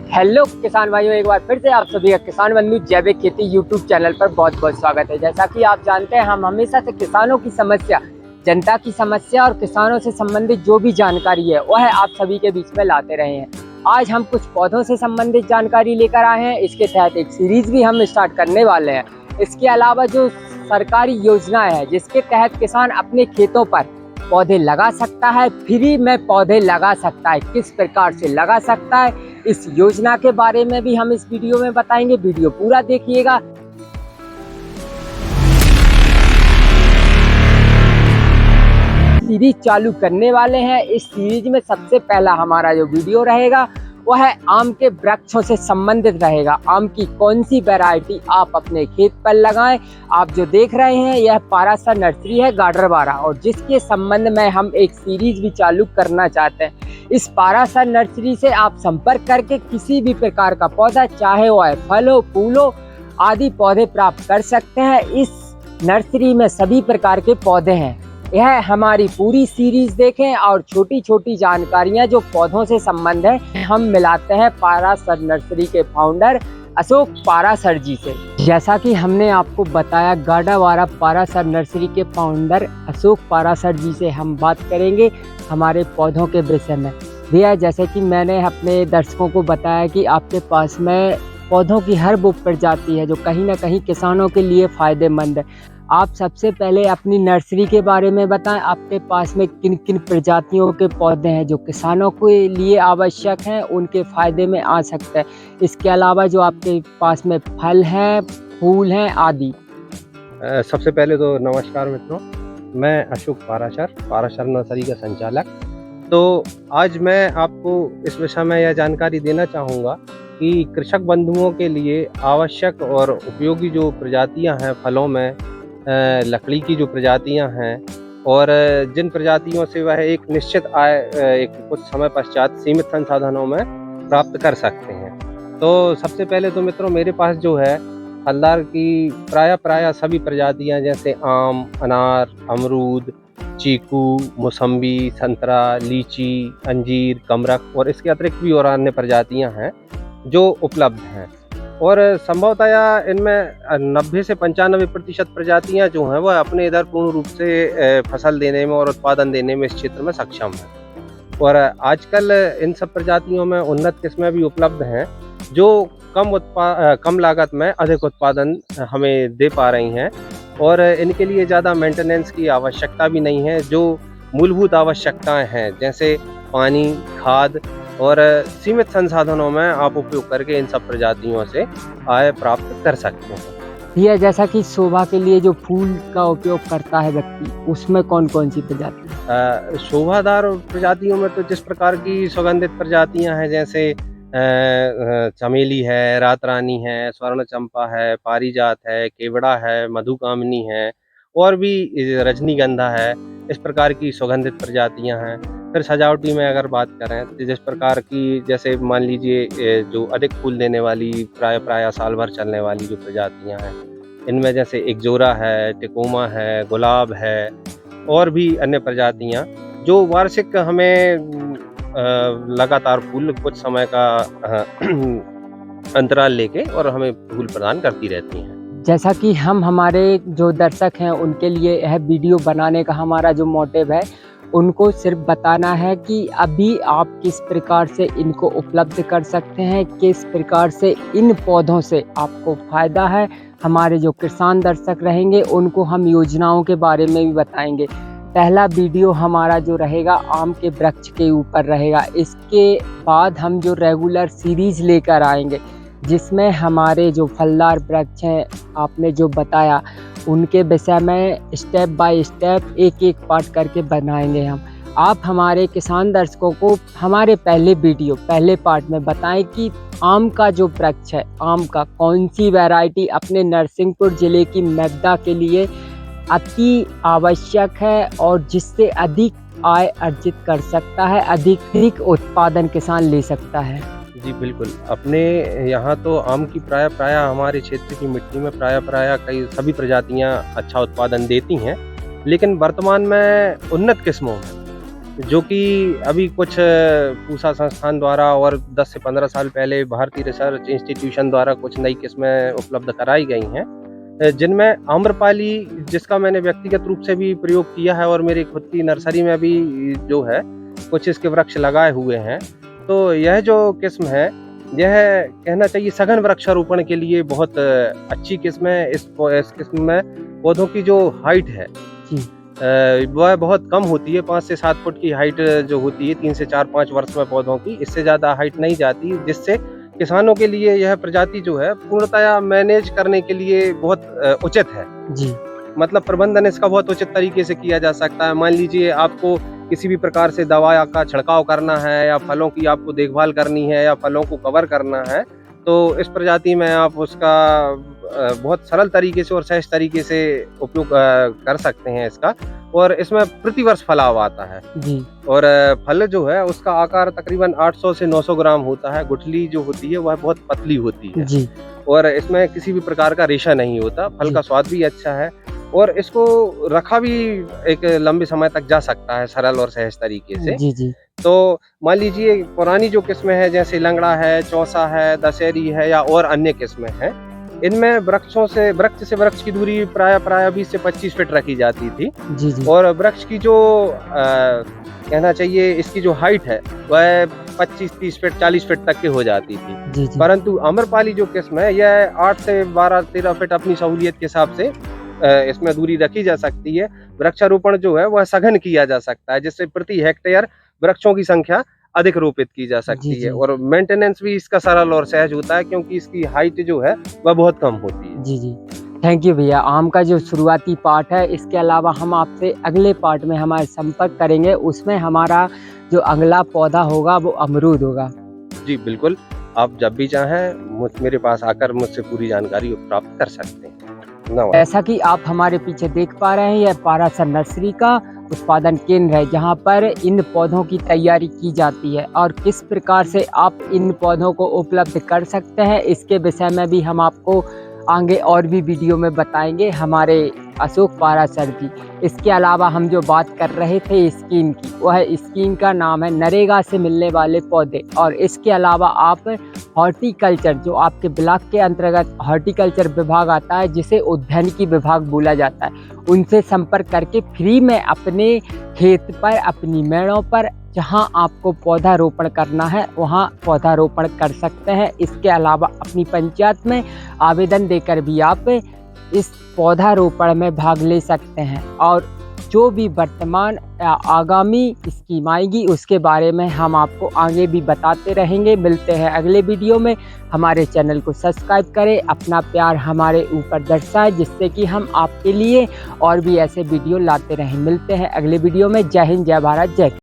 Hello किसान भाइयों, एक बार फिर से आप सभी का किसान बंधु जैविक खेती यूट्यूब चैनल पर बहुत बहुत स्वागत है। जैसा कि आप जानते हैं, हम हमेशा से किसानों की समस्या, जनता की समस्या और किसानों से संबंधित जो भी जानकारी है वह आप सभी के बीच में लाते रहे हैं। आज हम कुछ पौधों से संबंधित जानकारी लेकर आए हैं। इसके तहत एक सीरीज भी हम स्टार्ट करने वाले हैं। इसके अलावा जो सरकारी योजनाएं हैं जिसके तहत किसान अपने खेतों पर पौधे लगा सकता है, फ्री में पौधे लगा सकता है, किस प्रकार से लगा सकता है, इस योजना के बारे में भी हम इस वीडियो में बताएंगे। वीडियो पूरा देखिएगा। सीरीज चालू करने वाले हैं। इस सीरीज में सबसे पहला हमारा जो वीडियो रहेगा वह है आम के वृक्षों से संबंधित रहेगा। आम की कौन सी वैरायटी आप अपने खेत पर लगाएं। आप जो देख रहे हैं यह पारासर नर्सरी है गाडरवारा, और जिसके संबंध में हम एक सीरीज भी चालू करना चाहते हैं। इस पारासर नर्सरी से आप संपर्क करके किसी भी प्रकार का पौधा, चाहे वह फल हो, फूल हो आदि पौधे प्राप्त कर सकते हैं। इस नर्सरी में सभी प्रकार के पौधे हैं। यह हमारी पूरी सीरीज देखें और छोटी छोटी जानकारियां जो पौधों से संबंध है हम मिलाते हैं पारासर नर्सरी के फाउंडर अशोक पारासर जी से। जैसा कि हमने आपको बताया, गाडरवारा पारासर नर्सरी के फाउंडर अशोक पारासर जी से हम बात करेंगे हमारे पौधों के विषय में। भैया, जैसे कि मैंने अपने दर्शकों को बताया कि आपके पास में पौधों की हर वो प्रजाति है जो कहीं ना कहीं किसानों के लिए फ़ायदेमंद है। आप सबसे पहले अपनी नर्सरी के बारे में बताएं। आपके पास में किन किन प्रजातियों के पौधे हैं जो किसानों के लिए आवश्यक हैं, उनके फ़ायदे में आ सकते हैं। इसके अलावा जो आपके पास में फल हैं, फूल हैं आदि। सबसे पहले तो नमस्कार मित्रों, मैं अशोक पारासर नर्सरी का संचालक। तो आज मैं आपको इस विषय में यह जानकारी देना चाहूँगा कि कृषक बंधुओं के लिए आवश्यक और उपयोगी जो प्रजातियां हैं फलों में, लकड़ी की जो प्रजातियां हैं और जिन प्रजातियों से वह एक निश्चित आय एक कुछ समय पश्चात सीमित संसाधनों में प्राप्त कर सकते हैं। तो सबसे पहले तो मित्रों, मेरे पास जो है फलदार की प्राय सभी प्रजातियां, जैसे आम, अनार, अमरूद, चीकू, मौसम्बी, संतरा, लीची, अंजीर, कमरख और इसके अतिरिक्त भी और अन्य प्रजातियां हैं जो उपलब्ध हैं। और संभवतः इनमें 90 से 95% प्रजातियां जो हैं वह अपने इधर पूर्ण रूप से फसल देने में और उत्पादन देने में इस क्षेत्र में सक्षम हैं। और आजकल इन सब प्रजातियों में उन्नत किस्में भी उपलब्ध हैं जो कम लागत में अधिक उत्पादन हमें दे पा रही हैं, और इनके लिए ज़्यादा मेंटेनेंस की आवश्यकता भी नहीं है। जो मूलभूत आवश्यकताएं हैं जैसे पानी, खाद और सीमित संसाधनों में आप उपयोग करके इन सब प्रजातियों से आय प्राप्त कर सकते हैं। यह जैसा कि शोभा के लिए जो फूल का उपयोग करता है व्यक्ति, उसमें कौन कौन सी प्रजाति? शोभादार प्रजातियों में तो जिस प्रकार की सुगंधित प्रजातियां हैं, जैसे चमेली है, रात रानी है, स्वर्ण चंपा है, पारिजात है, केवड़ा है, मधुकामिनी है और भी रजनीगंधा है, इस प्रकार की सुगंधित प्रजातियां हैं। फिर सजावटी में अगर बात करें तो जिस प्रकार की, जैसे मान लीजिए जो अधिक फूल देने वाली प्राय साल भर चलने वाली जो प्रजातियां हैं, इनमें जैसे एकजोरा है, टिकोमा है, गुलाब है और भी अन्य प्रजातियां जो वार्षिक हमें लगातार फूल कुछ समय का अंतराल लेके और हमें फूल प्रदान करती रहती हैं। जैसा कि हम हमारे जो दर्शक हैं उनके लिए यह वीडियो बनाने का हमारा जो मोटिव है, उनको सिर्फ बताना है कि अभी आप किस प्रकार से इनको उपलब्ध कर सकते हैं, किस प्रकार से इन पौधों से आपको फ़ायदा है। हमारे जो किसान दर्शक रहेंगे उनको हम योजनाओं के बारे में भी बताएंगे। पहला वीडियो हमारा जो रहेगा आम के वृक्ष के ऊपर रहेगा। इसके बाद हम जो रेगुलर सीरीज़ लेकर आएंगे जिसमें हमारे जो फलदार वृक्ष हैं आपने जो बताया उनके विषय में स्टेप बाय स्टेप एक एक पार्ट करके बनाएंगे हम। आप हमारे किसान दर्शकों को हमारे पहले पार्ट में बताएं कि आम का जो वृक्ष है, आम का कौन सी वैरायटी अपने नरसिंहपुर ज़िले की मृदा के लिए अति आवश्यक है और जिससे अधिक आय अर्जित कर सकता है, अधिक उत्पादन किसान ले सकता है। जी बिल्कुल, अपने यहाँ तो आम की प्राय हमारे क्षेत्र की मिट्टी में प्राय कई सभी प्रजातियाँ अच्छा उत्पादन देती हैं, लेकिन वर्तमान में उन्नत किस्मों में जो कि अभी कुछ पूसा संस्थान द्वारा और 10 से 15 साल पहले भारतीय रिसर्च इंस्टीट्यूशन द्वारा कुछ नई किस्में उपलब्ध कराई गई हैं, जिनमें आम्रपाली, जिसका मैंने व्यक्तिगत रूप से भी प्रयोग किया है और मेरी खुद की नर्सरी में भी जो है कुछ इसके वृक्ष लगाए हुए हैं। तो यह जो किस्म है, यह कहना चाहिए सघन वृक्षारोपण के लिए बहुत अच्छी किस्म है। इस किस्म में पौधों की जो हाइट है जी। वह बहुत कम होती है। 5 से 7 फुट की हाइट जो होती है 3 से 4-5 वर्ष में पौधों की, इससे ज़्यादा हाइट नहीं जाती, जिससे किसानों के लिए यह प्रजाति जो है पूर्णतया मैनेज करने के लिए बहुत उचित है। जी। मतलब प्रबंधन इसका बहुत उचित तरीके से किया जा सकता है। मान लीजिए आपको किसी भी प्रकार से दवा का छिड़काव करना है या फलों की आपको देखभाल करनी है या फलों को कवर करना है, तो इस प्रजाति में आप उसका बहुत सरल तरीके से और सहज तरीके से उपयोग कर सकते हैं इसका। और इसमें प्रतिवर्ष फलाव आता है जी। और फल जो है उसका आकार तकरीबन 800 से 900 ग्राम होता है। गुठली जो होती है वह बहुत पतली होती है जी। और इसमें किसी भी प्रकार का रेशा नहीं होता। फल जी। का स्वाद भी अच्छा है और इसको रखा भी एक लंबे समय तक जा सकता है सरल और सहज तरीके से। जी। जी। तो मान लीजिए पुरानी जो किस्में हैं जैसे लंगड़ा है, चौसा है, दशहरी है या और अन्य किस्में हैं, इनमें वृक्ष से वृक्ष की दूरी प्राय 20 से 25 फीट रखी जाती थी। जी। जी। और वृक्ष की जो कहना चाहिए इसकी जो हाइट है वह 25-30 फीट 40 फीट तक की हो जाती थी। जी। जी। परंतु आम्रपाली जो किस्म है यह 8 से 12-13 फीट अपनी सहूलियत के हिसाब से इसमें दूरी रखी जा सकती है। वृक्षारोपण जो है वह सघन किया जा सकता है, जिससे प्रति हेक्टेयर वृक्षों की संख्या अधिक रोपित की जा सकती जी। है और मेंटेनेंस भी इसका सरल और सहज होता है क्योंकि इसकी हाइट जो है वह बहुत कम होती है। जी। जी। थैंक यू भैया। आम का जो शुरुआती पार्ट है, इसके अलावा हम आपसे अगले पार्ट में हमारे संपर्क करेंगे, उसमें हमारा जो अगला पौधा होगा वो अमरूद होगा। जी बिल्कुल, आप जब भी चाहें मेरे पास आकर मुझसे पूरी जानकारी प्राप्त कर सकते हैं। धन्यवाद। ऐसा कि आप हमारे पीछे देख पा रहे हैं, यह पारासर नर्सरी का उत्पादन केंद्र है, जहां पर इन पौधों की तैयारी की जाती है और किस प्रकार से आप इन पौधों को उपलब्ध कर सकते हैं, इसके विषय में भी हम आपको आगे और भी वीडियो में बताएंगे हमारे अशोक पाराशर जी। इसके अलावा हम जो बात कर रहे थे स्कीम की, वह स्कीम का नाम है नरेगा से मिलने वाले पौधे। और इसके अलावा आप हॉर्टिकल्चर, जो आपके ब्लॉक के अंतर्गत हॉर्टिकल्चर विभाग आता है, जिसे उद्यानिकी विभाग बोला जाता है, उनसे संपर्क करके फ्री में अपने खेत पर, अपनी मेड़ों पर जहां आपको पौधारोपण करना है वहां पौधारोपण कर सकते हैं। इसके अलावा अपनी पंचायत में आवेदन देकर भी आप इस पौधारोपण में भाग ले सकते हैं और जो भी वर्तमान या आगामी स्कीम आएगी उसके बारे में हम आपको आगे भी बताते रहेंगे। मिलते हैं अगले वीडियो में। हमारे चैनल को सब्सक्राइब करें, अपना प्यार हमारे ऊपर दर्शाएं, जिससे कि हम आपके लिए और भी ऐसे वीडियो लाते रहें। मिलते हैं अगले वीडियो में। जय हिंद, जय भारत, जय।